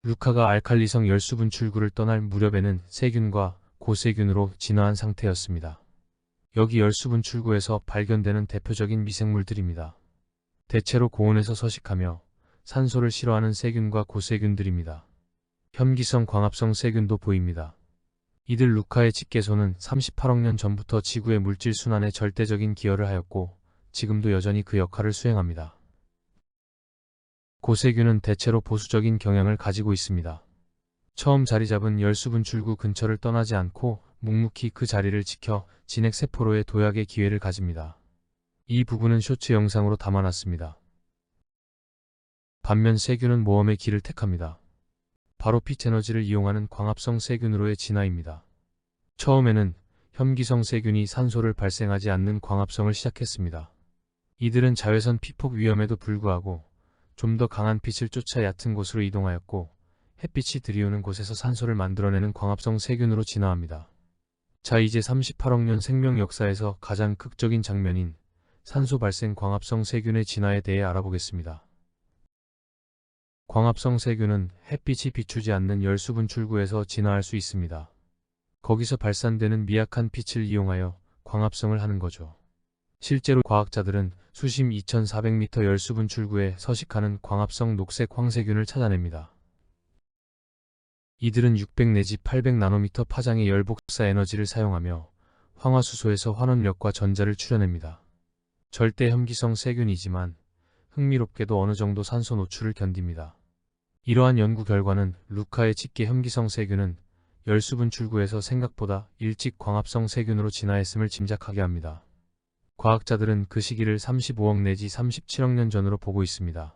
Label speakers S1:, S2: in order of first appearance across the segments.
S1: 루카가 알칼리성 열수 분출구를 떠날 무렵에는 세균과 고세균으로 진화한 상태였습니다. 여기 열수 분출구에서 발견되는 대표적인 미생물들입니다. 대체로 고온에서 서식하며 산소를 싫어하는 세균과 고세균들입니다. 혐기성 광합성 세균도 보입니다. 이들 루카의 집게소는 38억 년 전부터 지구의 물질 순환에 절대적인 기여를 하였고 지금도 여전히 그 역할을 수행합니다. 고세균은 대체로 보수적인 경향을 가지고 있습니다. 처음 자리 잡은 열수 분출구 근처를 떠나지 않고 묵묵히 그 자리를 지켜 진핵세포로의 도약의 기회를 가집니다. 이 부분은 쇼츠 영상으로 담아놨습니다. 반면 세균은 모험의 길을 택합니다. 바로 빛 에너지를 이용하는 광합성 세균으로의 진화입니다. 처음에는 혐기성 세균이 산소를 발생하지 않는 광합성을 시작했습니다. 이들은 자외선 피폭 위험에도 불구하고 좀 더 강한 빛을 쫓아 얕은 곳으로 이동하였고 햇빛이 들이오는 곳에서 산소를 만들어내는 광합성 세균으로 진화합니다. 자, 이제 38억 년 생명 역사에서 가장 극적인 장면인 산소 발생 광합성 세균의 진화에 대해 알아보겠습니다. 광합성 세균은 햇빛이 비추지 않는 열수 분출구에서 진화할 수 있습니다. 거기서 발산되는 미약한 빛을 이용하여 광합성을 하는 거죠. 실제로 과학자들은 수심 2400m 열수 분출구에 서식하는 광합성 녹색 황세균을 찾아냅니다. 이들은 600 내지 800 나노미터 파장의 열 복사 에너지를 사용하며 황화수소에서 환원력과 전자를 출현합니다. 절대 혐기성 세균이지만 흥미롭게도 어느 정도 산소 노출을 견딥니다. 이러한 연구 결과는 루카의 집게 혐기성 세균은 열수 분출구에서 생각보다 일찍 광합성 세균으로 진화했음을 짐작하게 합니다. 과학자들은 그 시기를 35억 내지 37억 년 전으로 보고 있습니다.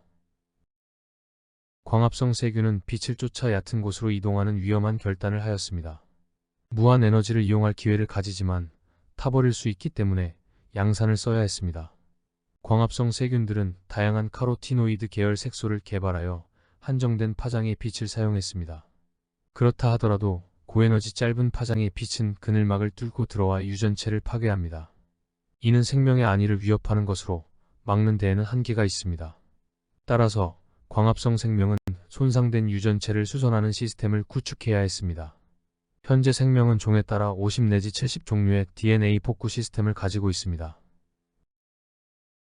S1: 광합성 세균은 빛을 쫓아 얕은 곳으로 이동하는 위험한 결단을 하였습니다. 무한 에너지를 이용할 기회를 가지지만 타버릴 수 있기 때문에 양산을 써야 했습니다. 광합성 세균들은 다양한 카로티노이드 계열 색소를 개발하여 한정된 파장의 빛을 사용했습니다. 그렇다 하더라도 고에너지 짧은 파장의 빛은 그늘막을 뚫고 들어와 유전체를 파괴합니다. 이는 생명의 안위를 위협하는 것으로 막는 데에는 한계가 있습니다. 따라서 광합성 생명은 손상된 유전체를 수선하는 시스템을 구축해야 했습니다. 현재 생명은 종에 따라 50 내지 70 종류의 DNA 복구 시스템을 가지고 있습니다.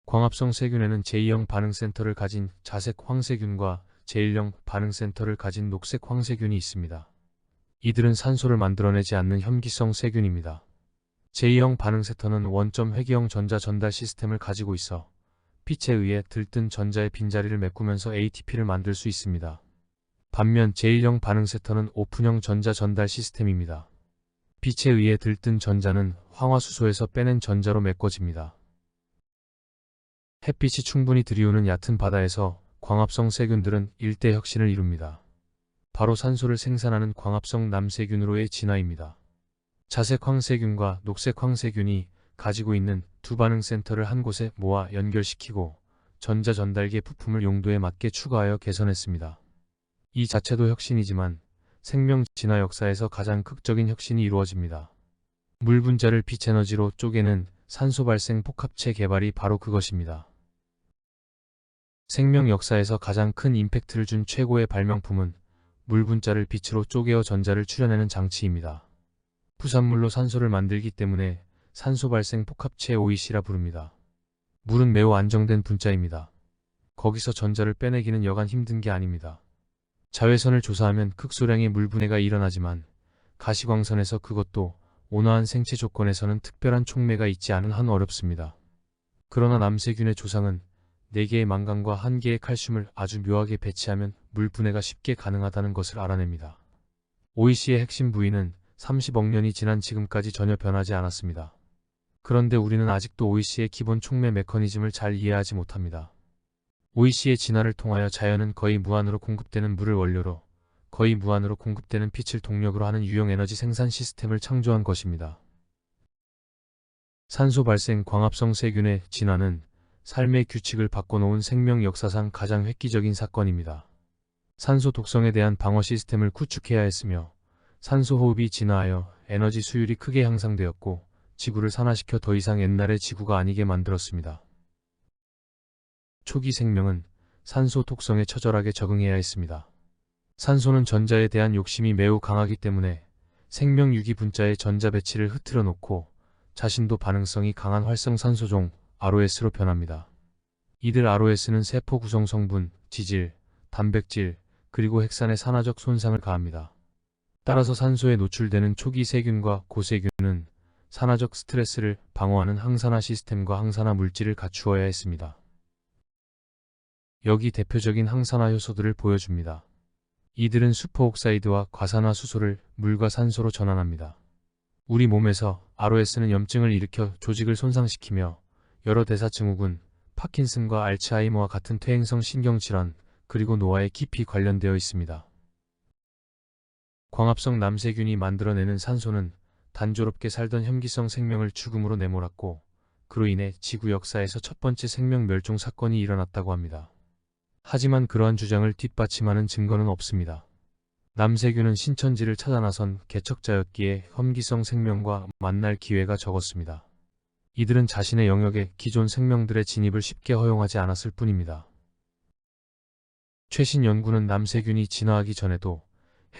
S1: 광합성 세균에는 제2형 반응센터를 가진 자색 황세균과 제1형 반응센터를 가진 녹색 황세균이 있습니다. 이들은 산소를 만들어내지 않는 혐기성 세균입니다. 제2형 반응센터는 원점 회귀형 전자 전달 시스템을 가지고 있어 빛에 의해 들뜬 전자의 빈자리를 메꾸면서 ATP를 만들 수 있습니다. 반면 제1형 반응센터는 오픈형 전자 전달 시스템입니다. 빛에 의해 들뜬 전자는 황화수소에서 빼낸 전자로 메꿔집니다. 햇빛이 충분히 들이오는 얕은 바다에서 광합성 세균들은 일대 혁신을 이룹니다. 바로 산소를 생산하는 광합성 남세균으로의 진화입니다. 자색 황세균과 녹색 황세균이 가지고 있는 두 반응센터를 한 곳에 모아 연결시키고 전자 전달계 부품을 용도에 맞게 추가하여 개선했습니다. 이 자체도 혁신이지만 생명 진화 역사에서 가장 극적인 혁신이 이루어집니다. 물 분자를 빛 에너지로 쪼개는 산소 발생 복합체 개발이 바로 그것입니다. 생명 역사에서 가장 큰 임팩트를 준 최고의 발명품은 물 분자를 빛으로 쪼개어 전자를 출현내는 장치입니다. 부산물로 산소를 만들기 때문에 산소 발생 복합체 OEC라 부릅니다. 물은 매우 안정된 분자입니다. 거기서 전자를 빼내기는 여간 힘든 게 아닙니다. 자외선을 조사하면 극소량의 물 분해가 일어나지만 가시광선에서 그것도 온화한 생체 조건에서는 특별한 촉매가 있지 않은 한 어렵습니다. 그러나 남세균의 조상은 4개의 망간과 1개의 칼슘을 아주 묘하게 배치하면 물 분해가 쉽게 가능하다는 것을 알아냅니다. OEC의 핵심 부위는 30억 년이 지난 지금까지 전혀 변하지 않았습니다. 그런데 우리는 아직도 OEC의 기본 촉매 메커니즘을 잘 이해하지 못합니다. OEC의 진화를 통하여 자연은 거의 무한으로 공급되는 물을 원료로, 거의 무한으로 공급되는 빛을 동력으로 하는 유형 에너지 생산 시스템을 창조한 것입니다. 산소 발생 광합성 세균의 진화는 삶의 규칙을 바꿔놓은 생명 역사상 가장 획기적인 사건입니다. 산소 독성에 대한 방어 시스템을 구축해야 했으며 산소 호흡이 진화하여 에너지 수율이 크게 향상되었고 지구를 산화시켜 더 이상 옛날의 지구가 아니게 만들었습니다. 초기 생명은 산소 독성에 처절하게 적응해야 했습니다. 산소는 전자에 대한 욕심이 매우 강하기 때문에 생명 유기 분자의 전자 배치를 흐트러 놓고 자신도 반응성이 강한 활성산소종 ROS로 변합니다. 이들 ROS는 세포 구성 성분, 지질, 단백질, 그리고 핵산에 산화적 손상을 가합니다. 따라서 산소에 노출되는 초기 세균과 고세균은 산화적 스트레스를 방어하는 항산화 시스템과 항산화 물질을 갖추어야 했습니다. 여기 대표적인 항산화 효소들을 보여줍니다. 이들은 슈퍼옥사이드와 과산화 수소를 물과 산소로 전환합니다. 우리 몸에서 ROS는 염증을 일으켜 조직을 손상시키며 여러 대사증후군, 파킨슨과 알츠하이머와 같은 퇴행성 신경질환, 그리고 노화에 깊이 관련되어 있습니다. 광합성 남세균이 만들어내는 산소는 단조롭게 살던 혐기성 생명을 죽음으로 내몰았고, 그로 인해 지구 역사에서 첫 번째 생명 멸종 사건이 일어났다고 합니다. 하지만 그러한 주장을 뒷받침하는 증거는 없습니다. 남세균은 신천지를 찾아 나선 개척자였기에 혐기성 생명과 만날 기회가 적었습니다. 이들은 자신의 영역에 기존 생명들의 진입을 쉽게 허용하지 않았을 뿐입니다. 최신 연구는 남세균이 진화하기 전에도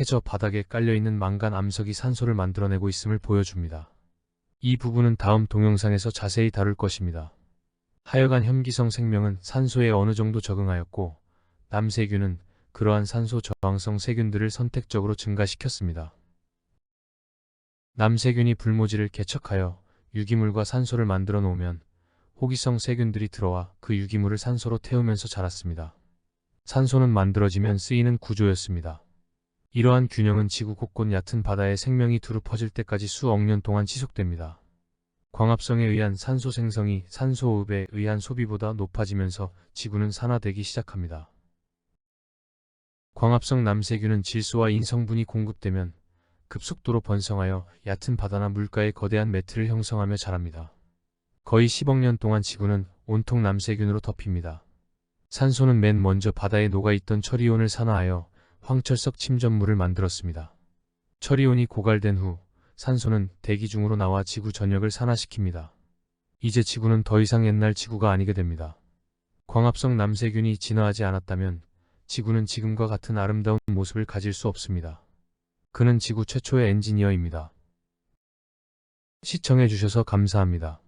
S1: 해저 바닥에 깔려있는 망간 암석이 산소를 만들어내고 있음을 보여줍니다. 이 부분은 다음 동영상에서 자세히 다룰 것입니다. 하여간 혐기성 생명은 산소에 어느 정도 적응하였고, 남세균은 그러한 산소 저항성 세균들을 선택적으로 증가시켰습니다. 남세균이 불모지를 개척하여 유기물과 산소를 만들어 놓으면 호기성 세균들이 들어와 그 유기물을 산소로 태우면서 자랐습니다. 산소는 만들어지면 쓰이는 구조였습니다. 이러한 균형은 지구 곳곳 얕은 바다에 생명이 두루 퍼질 때까지 수억 년 동안 지속됩니다. 광합성에 의한 산소 생성이 산소호흡에 의한 소비보다 높아지면서 지구는 산화되기 시작합니다. 광합성 남세균은 질소와 인성분이 공급되면 급속도로 번성하여 얕은 바다나 물가에 거대한 매트를 형성하며 자랍니다. 거의 10억 년 동안 지구는 온통 남세균으로 덮입니다. 산소는 맨 먼저 바다에 녹아있던 철이온을 산화하여 황철석 침전물을 만들었습니다. 철이온이 고갈된 후 산소는 대기 중으로 나와 지구 전역을 산화시킵니다. 이제 지구는 더 이상 옛날 지구가 아니게 됩니다. 광합성 남세균이 진화하지 않았다면 지구는 지금과 같은 아름다운 모습을 가질 수 없습니다. 그는 지구 최초의 엔지니어입니다. 시청해주셔서 감사합니다.